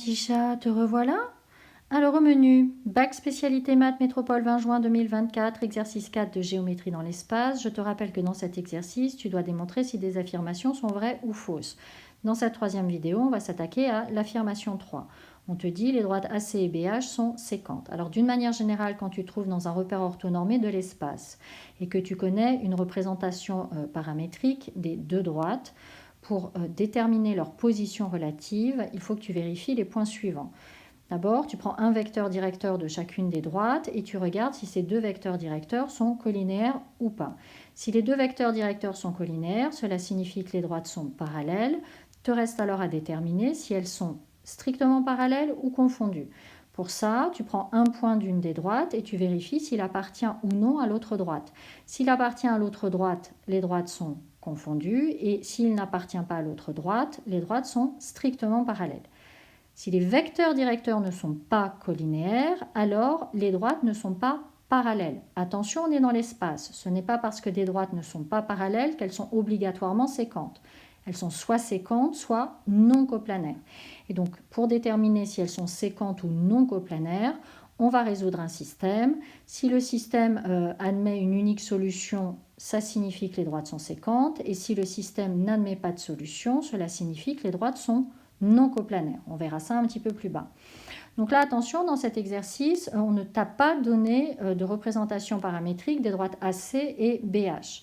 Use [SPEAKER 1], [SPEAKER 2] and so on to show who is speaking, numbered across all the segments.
[SPEAKER 1] petit chat, te revoilà? Alors au menu, bac spécialité maths métropole 20 juin 2024, exercice 4 de géométrie dans l'espace. Je te rappelle que dans cet exercice, tu dois démontrer si des affirmations sont vraies ou fausses. Dans cette troisième vidéo, on va s'attaquer à l'affirmation 3. On te dit les droites AC et BH sont séquentes. Alors d'une manière générale, quand tu te trouves dans un repère orthonormé de l'espace et que tu connais une représentation paramétrique des deux droites, pour déterminer leur position relative, il faut que tu vérifies les points suivants. D'abord, tu prends un vecteur directeur de chacune des droites et tu regardes si ces deux vecteurs directeurs sont collinéaires ou pas. Si les deux vecteurs directeurs sont collinéaires, cela signifie que les droites sont parallèles. Te reste alors à déterminer si elles sont strictement parallèles ou confondues. Pour ça, tu prends un point d'une des droites et tu vérifies s'il appartient ou non à l'autre droite. S'il appartient à l'autre droite, les droites sont confondues et s'il n'appartient pas à l'autre droite, les droites sont strictement parallèles. Si les vecteurs directeurs ne sont pas collinéaires, alors les droites ne sont pas parallèles. Attention, on est dans l'espace. Ce n'est pas parce que des droites ne sont pas parallèles qu'elles sont obligatoirement séquentes. Elles sont soit séquentes, soit non coplanaires. Et donc, pour déterminer si elles sont séquentes ou non coplanaires, on va résoudre un système. Si le système admet une unique solution, ça signifie que les droites sont séquentes. Et si le système n'admet pas de solution, cela signifie que les droites sont non coplanaires. On verra ça un petit peu plus bas. Donc là, attention, dans cet exercice, on ne t'a pas donné de représentation paramétrique des droites AC et BH.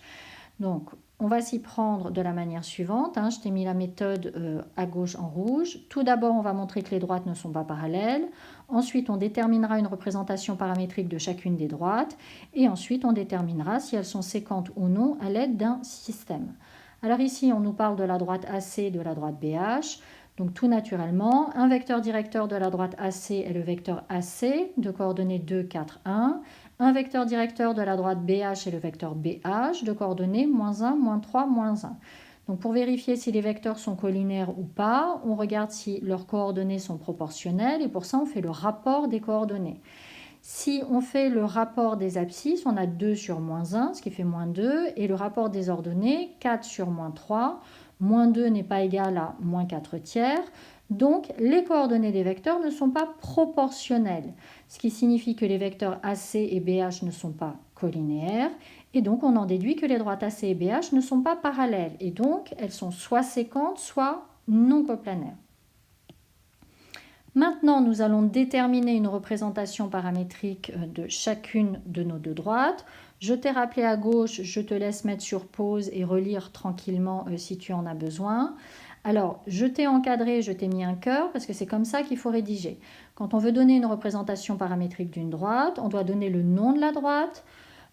[SPEAKER 1] Donc, on va s'y prendre de la manière suivante. Je t'ai mis la méthode à gauche en rouge. Tout d'abord, on va montrer que les droites ne sont pas parallèles. Ensuite, on déterminera une représentation paramétrique de chacune des droites. Et ensuite, on déterminera si elles sont séquentes ou non à l'aide d'un système. Alors ici, on nous parle de la droite AC et de la droite BH. Donc tout naturellement, un vecteur directeur de la droite AC est le vecteur AC de coordonnées 2, 4, 1. Un vecteur directeur de la droite BH est le vecteur BH de coordonnées -1, -3, -1. Donc pour vérifier si les vecteurs sont collinaires ou pas, on regarde si leurs coordonnées sont proportionnelles et pour ça on fait le rapport des coordonnées. Si on fait le rapport des abscisses, on a 2 sur -1, ce qui fait -2, et le rapport des ordonnées, 4 sur -3. -2 n'est pas égal à -4/3. Donc, les coordonnées des vecteurs ne sont pas proportionnelles, ce qui signifie que les vecteurs AC et BH ne sont pas collinéaires. Et donc, on en déduit que les droites AC et BH ne sont pas parallèles. Et donc, elles sont soit séquentes, soit non coplanaires. Maintenant, nous allons déterminer une représentation paramétrique de chacune de nos deux droites. Je t'ai rappelé à gauche, je te laisse mettre sur pause et relire tranquillement si tu en as besoin. Alors, je t'ai encadré, je t'ai mis un cœur parce que c'est comme ça qu'il faut rédiger. Quand on veut donner une représentation paramétrique d'une droite, on doit donner le nom de la droite,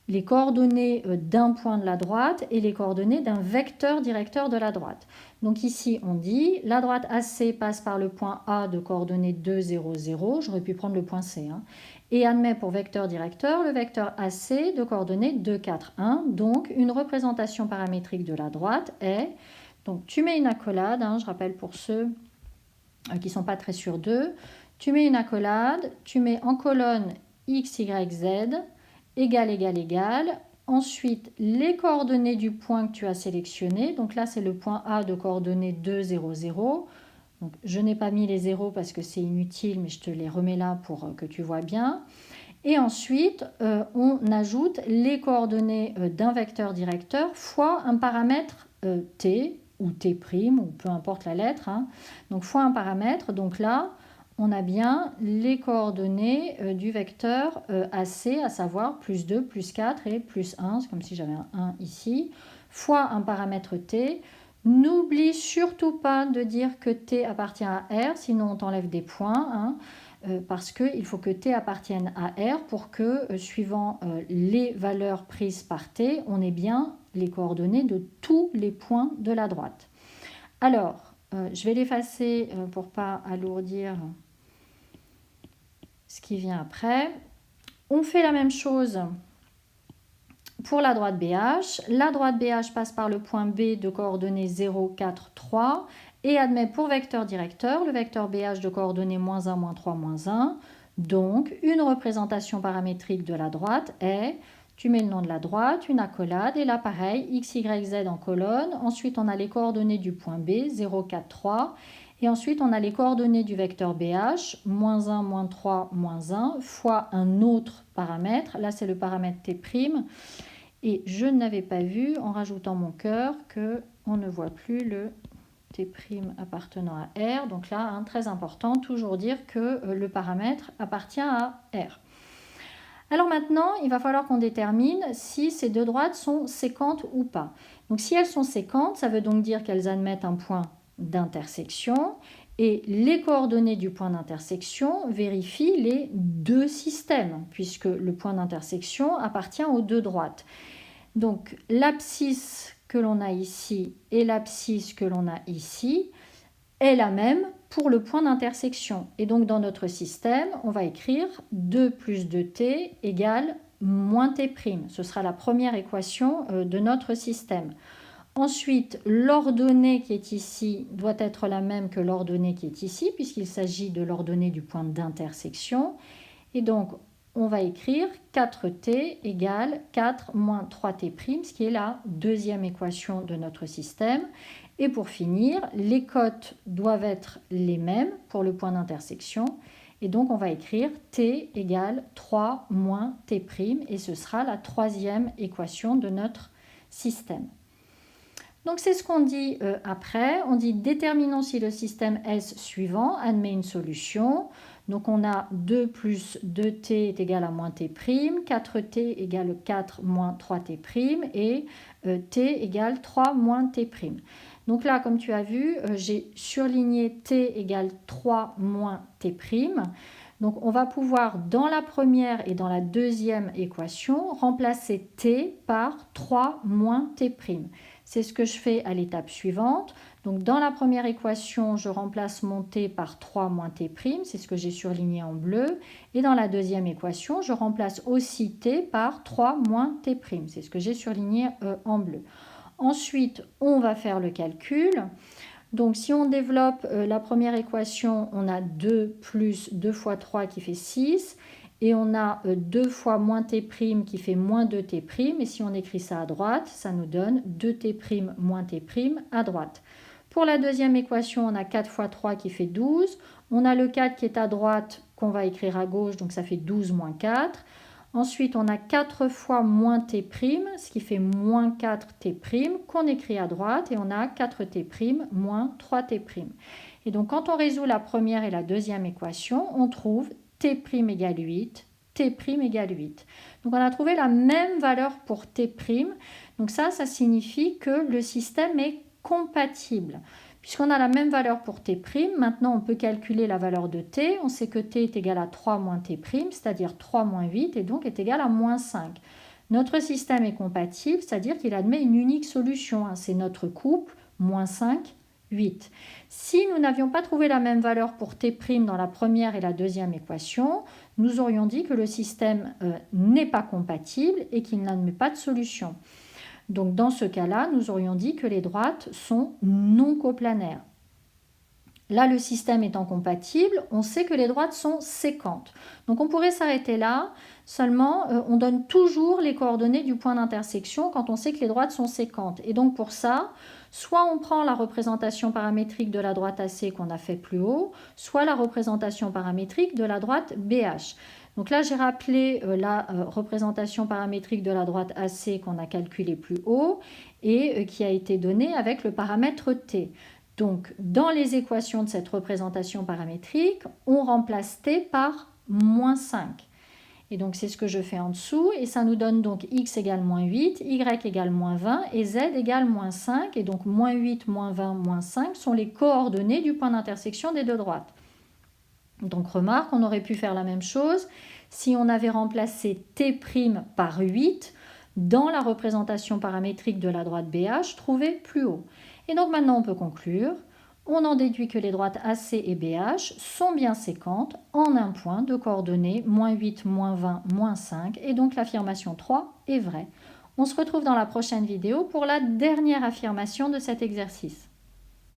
[SPEAKER 1] les coordonnées d'un point de la droite et les coordonnées d'un vecteur directeur de la droite. Donc ici, on dit la droite AC passe par le point A de coordonnées 2, 0, 0. J'aurais pu prendre le point C. Et admet pour vecteur directeur le vecteur AC de coordonnées 2, 4, 1. Donc, une représentation paramétrique de la droite est... Donc, tu mets une accolade, je rappelle pour ceux qui ne sont pas très sûrs d'eux. Tu mets une accolade, tu mets en colonne X, Y, Z... égal, égal, égal. Ensuite, les coordonnées du point que tu as sélectionné. Donc là, c'est le point A de coordonnées 2, 0, 0. Donc, je n'ai pas mis les zéros parce que c'est inutile, mais je te les remets là pour que tu vois bien. Et ensuite, on ajoute les coordonnées d'un vecteur directeur fois un paramètre t ou t', ou peu importe la lettre. Donc, fois un paramètre. Donc là, on a bien les coordonnées du vecteur AC, à savoir plus 2, plus 4 et plus 1, c'est comme si j'avais un 1 ici, fois un paramètre t. N'oublie surtout pas de dire que t appartient à R, sinon on t'enlève des points, parce qu'il faut que t appartienne à R pour que, suivant les valeurs prises par t, on ait bien les coordonnées de tous les points de la droite. Alors, je vais l'effacer pour ne pas alourdir ce qui vient après. On fait la même chose pour la droite BH. La droite BH passe par le point B de coordonnées 0, 4, 3 et admet pour vecteur directeur le vecteur BH de coordonnées -1, -3, -1. Donc, une représentation paramétrique de la droite est, tu mets le nom de la droite, une accolade, et là pareil, X, Y, Z en colonne. Ensuite, on a les coordonnées du point B, 0, 4, 3. Et ensuite, on a les coordonnées du vecteur BH, moins 1, moins 3, moins 1, fois un autre paramètre. Là, c'est le paramètre T'. Et je n'avais pas vu, en rajoutant mon cœur, qu'on ne voit plus le T' appartenant à R. Donc là, très important, toujours dire que le paramètre appartient à R. Alors maintenant, il va falloir qu'on détermine si ces deux droites sont séquentes ou pas. Donc si elles sont séquentes, ça veut donc dire qu'elles admettent un point d'intersection et les coordonnées du point d'intersection vérifient les deux systèmes puisque le point d'intersection appartient aux deux droites. Donc l'abscisse que l'on a ici et l'abscisse que l'on a ici est la même pour le point d'intersection. Et donc dans notre système, on va écrire 2 plus 2t égale moins t'. Ce sera la première équation de notre système. Ensuite, l'ordonnée qui est ici doit être la même que l'ordonnée qui est ici, puisqu'il s'agit de l'ordonnée du point d'intersection. Et donc, on va écrire 4t égale 4 moins 3t', ce qui est la deuxième équation de notre système. Et pour finir, les cotes doivent être les mêmes pour le point d'intersection. Et donc, on va écrire t égale 3 moins t', et ce sera la troisième équation de notre système. Donc c'est ce qu'on dit après. On dit déterminons si le système S suivant admet une solution. Donc on a 2 plus 2t est égal à moins t', 4t égale 4 moins 3t', et t égale 3 moins t'. Donc là, comme tu as vu, j'ai surligné t égale 3 moins t'. Donc on va pouvoir, dans la première et dans la deuxième équation, remplacer t par 3 moins t'. C'est ce que je fais à l'étape suivante. Donc dans la première équation, je remplace mon t par 3 moins t', c'est ce que j'ai surligné en bleu. Et dans la deuxième équation, je remplace aussi t par 3 moins t', c'est ce que j'ai surligné en bleu. Ensuite, on va faire le calcul. Donc si on développe la première équation, on a 2 plus 2 fois 3 qui fait 6. Et on a 2 fois moins t' qui fait moins 2t'. Et si on écrit ça à droite, ça nous donne 2t' moins t' à droite. Pour la deuxième équation, on a 4 fois 3 qui fait 12. On a le 4 qui est à droite qu'on va écrire à gauche, donc ça fait 12 moins 4. Ensuite, on a 4 fois moins t', ce qui fait moins 4t' qu'on écrit à droite. Et on a 4t' moins 3t'. Et donc, quand on résout la première et la deuxième équation, on trouve t' égale 8, t' égale 8. Donc, on a trouvé la même valeur pour t'. Donc, ça signifie que le système est compatible. Puisqu'on a la même valeur pour t', maintenant on peut calculer la valeur de t. On sait que t est égal à 3 moins t', c'est-à-dire 3 moins 8, et donc est égal à moins 5. Notre système est compatible, c'est-à-dire qu'il admet une unique solution. C'est notre couple, moins 5, 8. Si nous n'avions pas trouvé la même valeur pour t' dans la première et la deuxième équation, nous aurions dit que le système n'est pas compatible et qu'il n'admet pas de solution. Donc dans ce cas-là, nous aurions dit que les droites sont non coplanaires. Là, le système étant compatible, on sait que les droites sont séquentes. Donc on pourrait s'arrêter là, seulement on donne toujours les coordonnées du point d'intersection quand on sait que les droites sont séquentes. Et donc pour ça, soit on prend la représentation paramétrique de la droite AC qu'on a fait plus haut, soit la représentation paramétrique de la droite BH. Donc là, j'ai rappelé la représentation paramétrique de la droite AC qu'on a calculée plus haut et qui a été donnée avec le paramètre t. Donc, dans les équations de cette représentation paramétrique, on remplace t par moins 5. Et donc, c'est ce que je fais en dessous. Et ça nous donne donc x égale moins 8, y égale moins 20 et z égale moins 5. Et donc, moins 8, moins 20, moins 5 sont les coordonnées du point d'intersection des deux droites. Donc remarque, on aurait pu faire la même chose si on avait remplacé t' par 8 dans la représentation paramétrique de la droite BH trouvée plus haut. Et donc maintenant on peut conclure. On en déduit que les droites AC et BH sont bien séquentes en un point de coordonnées moins 8, moins 20, moins 5. Et donc l'affirmation 3 est vraie. On se retrouve dans la prochaine vidéo pour la dernière affirmation de cet exercice.